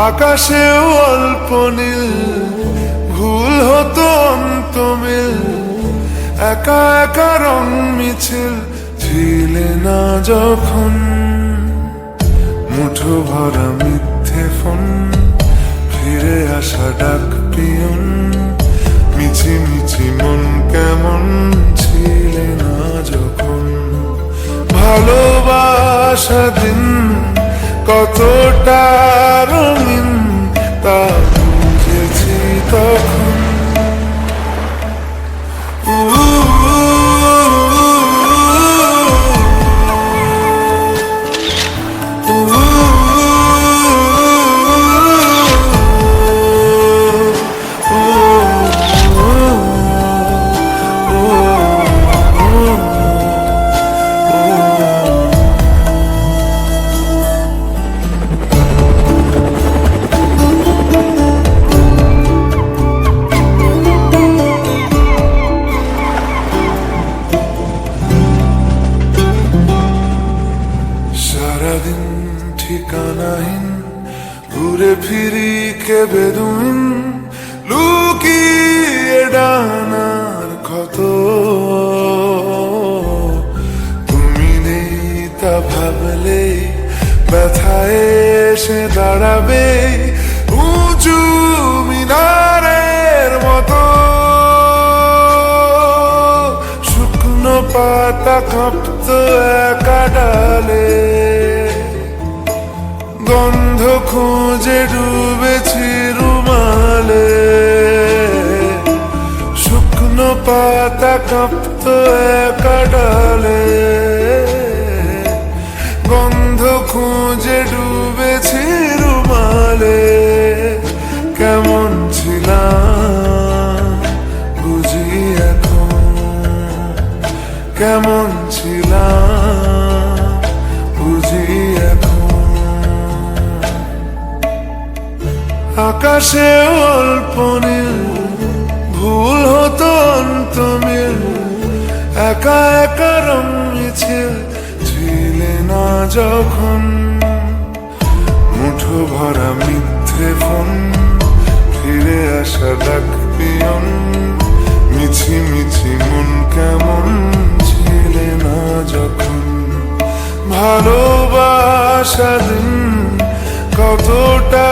আকাশেও অল্প নীল, ভুল হতো অন্তমিল, একা একা রং মিছিল ছিলে না যখন। মুঠো ভরা মিথ্যে ফোন, ফিরে আসা ডাক পিয়ন, মিছি মিছি মন কেমন ছিলে না যখন। ভালোবাসা দিন কতটা রঙিন তা বুঝেছি তখন। সারাদিন ঠিকানাহীন ঘুরে ফিরি কে বেদুইন, লুকিয়ে ডানার ক্ষত। তুমি নেই তা ভাবলে ব্যথায় এসে দাঁড়াবে উঁচু মিনারের মতো। শুকনো পাতা কাঁপত একা ডালে, গন্ধ খুঁজে ডুবেছি রুমালে। শুকনো পাতা কাঁপত একা ডালে, গন্ধ খুঁজে ডুবেছি রুমালে। কেমন ছিলাম বুঝি এখন, কেমন ছিলাম বুঝি এখন। আকাশে অল্প নীল, ভুল হতো অন্তমিল, একা একা রং মিছিল ছিলে না যখন। মুঠো ভরা মিথ্যে ফোন, ফিরে আসা ডাক পিয়ন, মিছি মিছি মন কেমন ছিলে না যখন। ভালোবাসা দিন কতটা